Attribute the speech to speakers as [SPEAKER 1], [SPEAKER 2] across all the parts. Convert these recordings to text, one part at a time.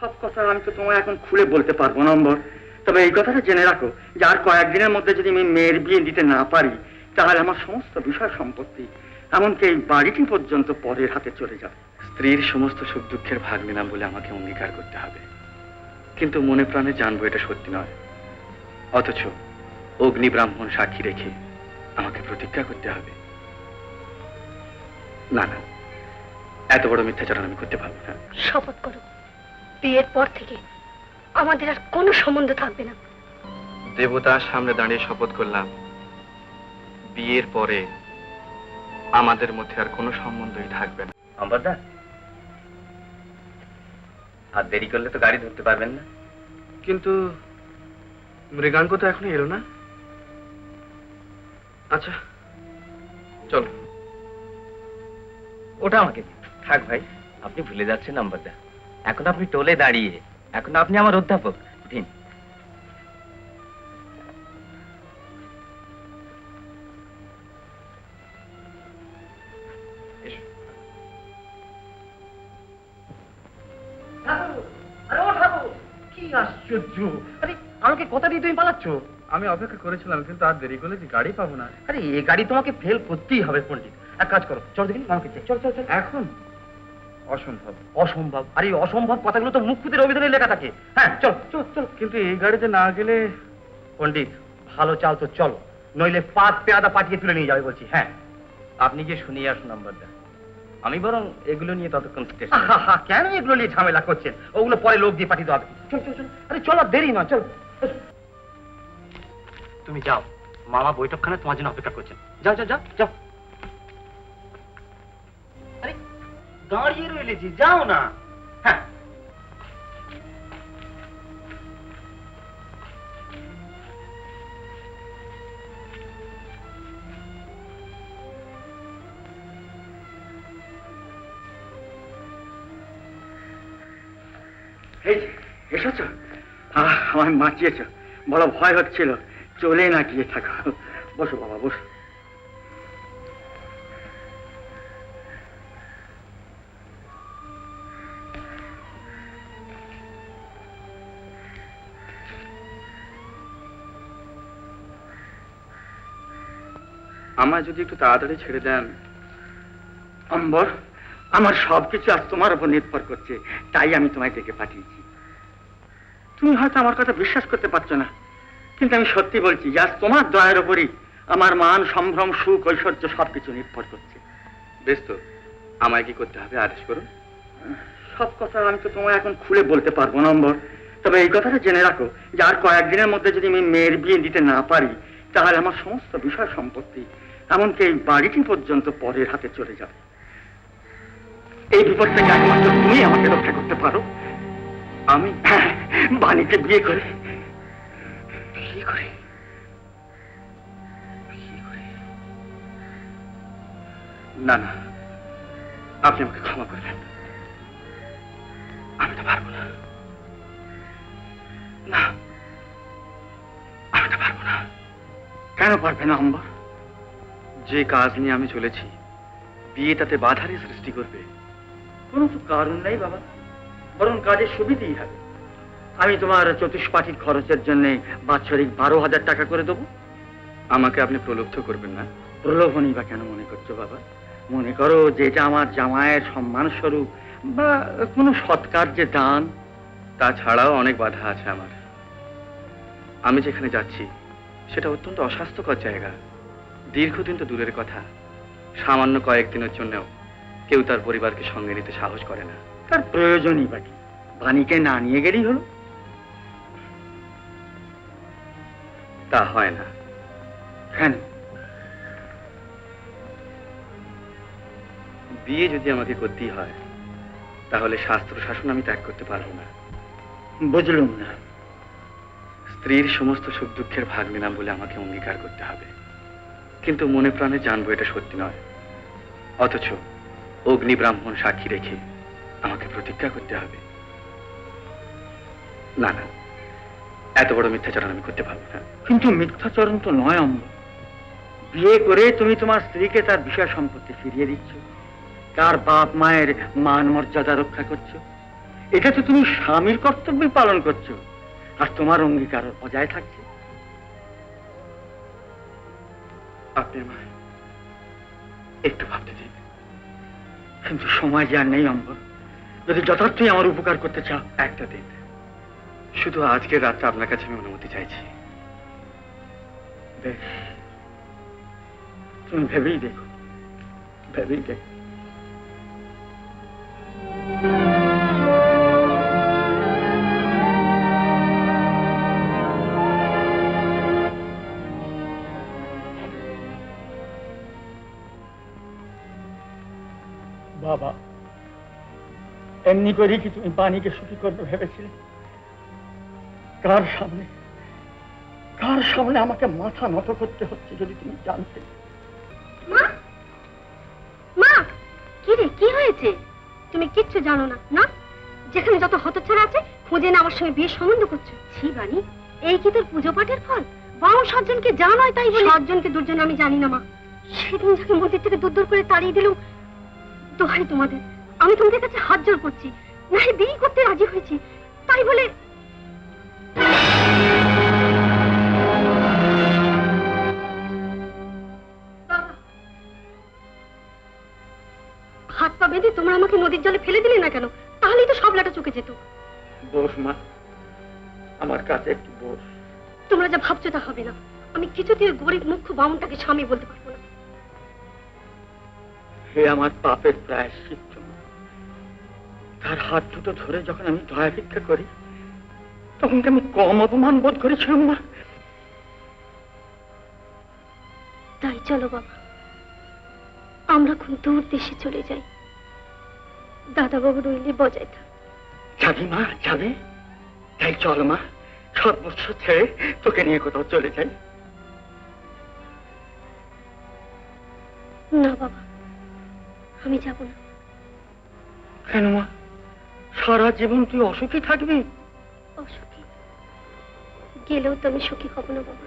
[SPEAKER 1] সব কথা আমি তো তোমায় এখন খুলে বলতে পারবো না অম্বর, তবে এই কথাটা জেনে রাখো যে আর কয়েকদিনের মধ্যে যদি আমি মেয়ের বিয়ে দিতে না পারি তাহলে আমার সমস্ত বিষয় সম্পত্তি এমনকি এই বাড়িটি পর্যন্ত পরের হাতে চলে যাবে।
[SPEAKER 2] স্ত্রীর সমস্ত সুখ দুঃখের ভাগ নিলাম বলে আমাকে অঙ্গীকার করতে হবে, কিন্তু মনে প্রাণে জানবো এটা সত্যি নয়। অথচ অগ্নি ব্রাহ্মণ সাক্ষী রেখে আমাকে প্রতিজ্ঞা করতে হবে। না না, এত বড় মিথ্যাচরণ আমি করতে পারবো না।
[SPEAKER 3] শপথ করো, বিয়ের পর থেকে আমাদের আর কোনো সম্বন্ধ থাকবে না।
[SPEAKER 2] দেবতার সামনে দাঁড়িয়ে শপথ করলাম, বিয়ের পরে আমাদের মধ্যে আর কোনো সম্বন্ধই থাকবে না।
[SPEAKER 1] অম্বরদা, আর দেরি করলে তো গাড়ি ধরতে পারবেন না।
[SPEAKER 2] কিন্তু মৃগাঙ্ক তো এখনো এলো না। আচ্ছা চল।
[SPEAKER 1] ওটা আমাকে দিন। থাক ভাই, আপনি ভুলে যাচ্ছেন অম্বরদা, এখন আপনি টোলে দাঁড়িয়ে, এখন আপনি আমার অধ্যাপক। দিন। কি আশ্চর্য! আরে আমাকে কথা দিয়ে তুমি পালাচ্ছ?
[SPEAKER 2] আমি অপেক্ষা করেছিলাম, কিন্তু আর দেরি করলে যে গাড়ি পাবো না।
[SPEAKER 1] আরে এই গাড়ি তোমাকে ফেল করতেই হবে পণ্ডিত। এক কাজ করো, চল দেখিনি আমাকে, চল চল চল।
[SPEAKER 2] এখন অসম্ভব।
[SPEAKER 1] অসম্ভব? আরে অসম্ভব কথাগুলো তো মুক্তির অভিধানে লেখা থাকে। হ্যাঁ চল চল চল।
[SPEAKER 2] কিন্তু এই গাড়িতে না গেলে।
[SPEAKER 1] পণ্ডিত, ভালো চাল তো চলো, নইলে পাত পেয়াদা পাঠিয়ে তুলে নিয়ে যাবে বলছি। হ্যাঁ, আপনি গিয়ে শুনিয়ে আসুন নাম্বারটা, আমি বরং এগুলো নিয়ে ততক্ষণ কেন এগুলো নিয়ে ঝামেলা করছেন? ওগুলো পরে লোক দিয়ে পাঠিয়ে দেওয়া হবে। চল চল চল। আরে চলো, দেরি না, চল। তুমি যাও, মামা বৈঠকখানে তোমার জন্য অপেক্ষা করছেন। যাও যাও যাও যাও। আরে দাঁড়িয়ে রইলে যে, যাও না। হ্যাঁ, এসেছ? আমায় বাঁচিয়েছ, বড় ভয় হচ্ছিল, চলে না গিয়ে থাকো। বসো বাবা, বসো।
[SPEAKER 2] আমায় যদি একটু তাড়াতাড়ি ছেড়ে দেন।
[SPEAKER 1] অম্বর, আমার সবকিছু আজ তোমার উপর নির্ভর করছে, তাই আমি তোমায় ডেকে পাঠিয়েছি। তুমি হয়তো আমার কথা বিশ্বাস করতে পারছো না, কিন্তু আমি সত্যি বলছি যে আজ তোমার দয়ার উপরই আমার মান, সম্ভ্রম, সুখ, ঐশ্বর্য সবকিছু নির্ভর করছে।
[SPEAKER 2] বেশ তো, আমায় কি করতে হবে আদেশ করুন।
[SPEAKER 1] সব কথা আমি তো তোমায় এখন খুলে বলতে পারবো না অম্বর, তবে এই কথাটা জেনে রাখো যে আর কয়েকদিনের মধ্যে যদি আমি মেয়ের বিয়ে দিতে না পারি তাহলে আমার সমস্ত বিষয় সম্পত্তি এমনকি এই বাড়িটি পর্যন্ত পরের হাতে চলে যাবে। এই বিপদ থেকে একমাত্র তুমি আমাকে রক্ষা করতে পারো। আমি বাণীকে বিয়ে করে
[SPEAKER 2] না না, আপনি আমাকে ক্ষমা করবেন, আমি তো পারবো না। না, আমি তো পারবো না।
[SPEAKER 1] কেন পারবে না অম্বর?
[SPEAKER 2] যে কাজ নিয়ে আমি চলেছি, বিয়ে তাতে বাধারই সৃষ্টি করবে।
[SPEAKER 1] কোনো তো কারণ নেই বাবা, বরং কাজের সুবিধেই হবে। আমি তোমার চতুষ্পাঠীর খরচের জন্য বাৎসরিক 12,000 টাকা করে দেবো।
[SPEAKER 2] আমাকে আপনি প্রলুব্ধ করবেন না?
[SPEAKER 1] প্রলোভনই বা কেন মনে করছো বাবা? মনে করো যে এটা আমার জামাইয়ের সম্মান স্বরূপ বা কোনো সৎকার্যে দান।
[SPEAKER 2] তাছাড়াও অনেক বাধা আছে আমার। আমি যেখানে যাচ্ছি সেটা অত্যন্ত অস্বাস্থ্যকর জায়গা। দীর্ঘদিন তো দূরের কথা, সামান্য কয়েকদিনের জন্যও কেউ তার পরিবারকে সঙ্গে নিতে সাহস করে না।
[SPEAKER 1] তার প্রয়োজনই বাকি, বাণীকে না নিয়ে গেলেই হলো।
[SPEAKER 2] তা হয় না।
[SPEAKER 1] কেন?
[SPEAKER 2] বিয়ে যদি আমাকে করতেই হয় তাহলে শাস্ত্র শাসন আমি ত্যাগ করতে পারবো না।
[SPEAKER 1] বুঝলুম না।
[SPEAKER 2] স্ত্রীর সমস্ত সুখ দুঃখের ভাগ নিলাম বলে আমাকে অঙ্গীকার করতে হবে, কিন্তু মনে প্রাণে জানবো এটা সত্যি নয়। অথচ অগ্নি ব্রাহ্মণ সাক্ষী রেখে আমাকে প্রতিজ্ঞা করতে হবে। না না, এত বড় মিথ্যাচরণ আমি করতে পারবো না।
[SPEAKER 1] কিন্তু মিথ্যাচরণ তো নয় অম্ব। বিয়ে করে তুমি তোমার স্ত্রীকে তার বিষয় সম্পত্তি ফিরিয়ে দিচ্ছ, তার বাপ মায়ের মান মর্যাদা রক্ষা করছো, এটা তো তুমি স্বামীর কর্তব্য পালন করছো, আর তোমার অঙ্গীকার বজায় থাকছে। আপনি আমায় একটু ভাবতে দিন, কিন্তু সময় যে আর নেই অম্বর। যদি যথার্থই আমার উপকার করতে চাও,
[SPEAKER 2] একটা দিন, শুধু আজকের রাতটা আপনার কাছে আমি অনুমতি চাইছি।
[SPEAKER 1] বেশ, তুমি ভেবেই দেখো, ভেবেই দেখো। বাবা, এমনি করে কি তুমি পানিকে সুখী করবে ভেবেছিলে? কার সামনে, কার সামনে আমাকে মাথা নত করতে হচ্ছে যদি তুমি জানতে।
[SPEAKER 3] মা, মা, কি রে, কি হয়েছে? তুমি কিচ্ছু জানো না, না? যেখানে যত হতচ্ছাড়া আছে খুঁজে না আমার সঙ্গে বিয়ের সম্বন্ধ করছো। ছি বানি, এই কি তোর পুজো পাঠের ফল? বারো সাতজনকে যা নয় তাই বলে। সাতজনকে দুর্জন আমি জানি না মা। সেদিন যাকে মন্দির থেকে দূর দূর করে তাড়িয়ে দিলুম, দোহাই তোমাদের, আমি তোমাদের কাছে হাত জোর করছি, না বিয়ে করতে রাজি হয়েছি, তাই বলে। হাত পা বেঁধে তোমরা আমাকে নদীর জলে ফেলে দিলে না কেন? তাহলেই তো সব লাটা চুকে যেত।
[SPEAKER 1] বস মা, আমার কাছে একটু বস।
[SPEAKER 3] তোমরা যা ভাবছো তা হবে না। আমি কিছুতেই গরিব মুখ্য বামুনটাকে স্বামী বলতে পারবো না।
[SPEAKER 1] হে আমার পাপের প্রায়শ্চিত্ত, তার হাত দুটো ধরে যখন আমি দয়া ভিক্ষা করি, তখন কি আমি কম অপমান বোধ করেছিলাম মা?
[SPEAKER 3] তাই চলো বাবা, আমরা কোন দূর দেশে চলে যাই। দাদা বাবু রইলে বজায় থাক।
[SPEAKER 1] যাবি মা, যাবে? তাই চল মা, সর্বস্ব ছেড়ে তোকে নিয়ে কোথাও চলে যাই।
[SPEAKER 3] না বাবা, আমি যাব না।
[SPEAKER 1] কেন মা, সারা জীবন তুই অসুখী থাকবি?
[SPEAKER 3] অসুখী গেলেও তো আমি সুখী হব না বাবা।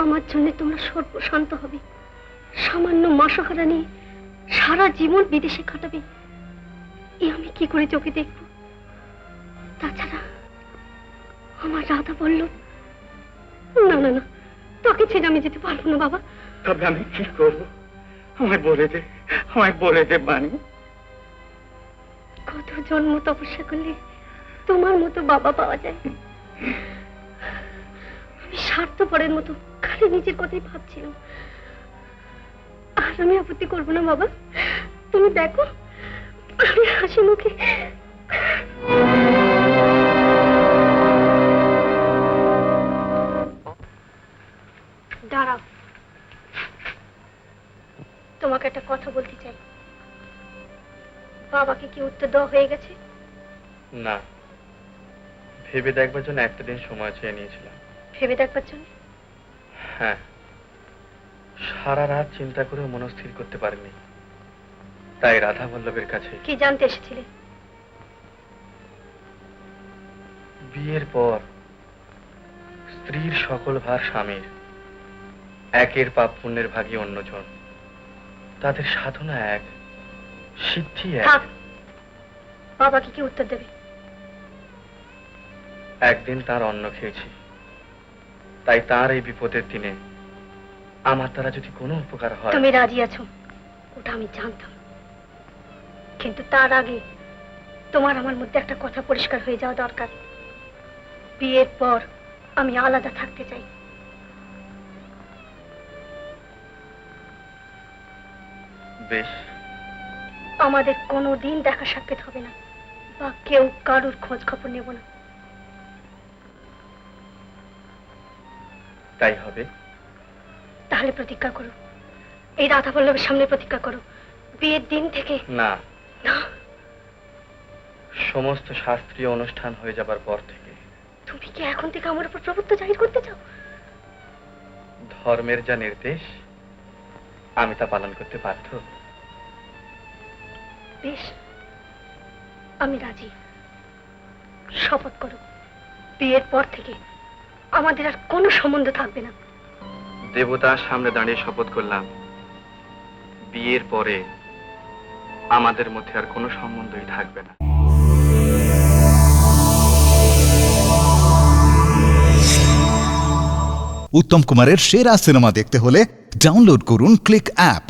[SPEAKER 3] আমার জন্য তোমরা সর্বশান্ত হবে, সামান্য মাসহারা নিয়ে সারা জীবন বিদেশে কাটাবে, এ আমি কি করে চোখে দেখব? তাছাড়া আমার রাধা বলল, না না না, তোকে ছেড়ে আমি যেতে পারবো না বাবা।
[SPEAKER 1] তবে আমি কি করবো? আমায় বলে দে, আমায় বলে দে বানি।
[SPEAKER 3] কত জন্ম তপস্যা করলে তোমার মতো বাবা পাওয়া যায়? আমি স্বার্থপরের মতো খালি নিজের কথাই ভাবছিলাম। আর আমি আপত্তি করবো না বাবা, তুমি দেখো আমি হাসি মুখে। দাঁড়াও, তোমাকে একটা কথা বলতে চাই। বাবাকে কি উত্তর দেওয়া হয়ে গেছে?
[SPEAKER 2] না, ভেবে দেখবার জন্য একটা দিন সময় চেয়ে নিয়েছিলাম।
[SPEAKER 3] ভেবে দেখবার জন্য?
[SPEAKER 2] হ্যাঁ, সারা রাত চিন্তা করে মনস্থির করতে পারিনি, তাই রাধা বল্লভের কাছে।
[SPEAKER 3] কি জানতে এসেছিলে?
[SPEAKER 2] বিয়ের পর স্ত্রীর সকল ভার স্বামীর, একের পাপ পুণ্যের ভাগী অন্যজন, তাদের সাধনা এক, সিদ্ধি এক।
[SPEAKER 3] থাক, বাবাকে কি উত্তর দেবে?
[SPEAKER 2] একদিন তার অন্ন খেয়েছি, তাই তার এই বিপদের দিনে আমার দ্বারা যদি কোনো উপকার হয়।
[SPEAKER 3] তুমি রাজি আছো, ওটা আমি জানতাম, কিন্তু তার আগে তোমার আমার মধ্যে একটা কথা পরিষ্কার হয়ে যাওয়া দরকার। বিয়ের পর আমি আলাদা থাকতে চাই।
[SPEAKER 2] বেশ,
[SPEAKER 3] আমাদের কোনো দিন দেখা সাক্ষাৎ হবে না, বা কেউ কারুর খোঁজ খবর নেব না।
[SPEAKER 2] তাই হবে।
[SPEAKER 3] তাহলে প্রতিজ্ঞা করো, এই রাধা বল্লভের সামনে প্রতিজ্ঞা করো, বিয়ের দিন থেকে।
[SPEAKER 2] না,
[SPEAKER 3] না,
[SPEAKER 2] সমস্ত শাস্ত্রীয় অনুষ্ঠান হয়ে যাবার পর থেকে।
[SPEAKER 3] তুমি কি এখন থেকে আমার উপর প্রভুত্ব জাহির করতে চাও?
[SPEAKER 2] ধর্মের যা নির্দেশ, আমি তা পালন করতে বাধ্য।
[SPEAKER 3] বেশ, আমি রাজি। শপথ করো, বিয়ের পর থেকে আমাদের আর কোনো সম্বন্ধ থাকবে না।
[SPEAKER 2] দেবতার সামনে দাঁড়িয়ে শপথ করলাম, বিয়ের পরে আমাদের মধ্যে আর কোনো সম্বন্ধই থাকবে না।
[SPEAKER 4] উত্তম কুমারের সেরা সিনেমা দেখতে হলে ডাউনলোড করুন ক্লিক অ্যাপ।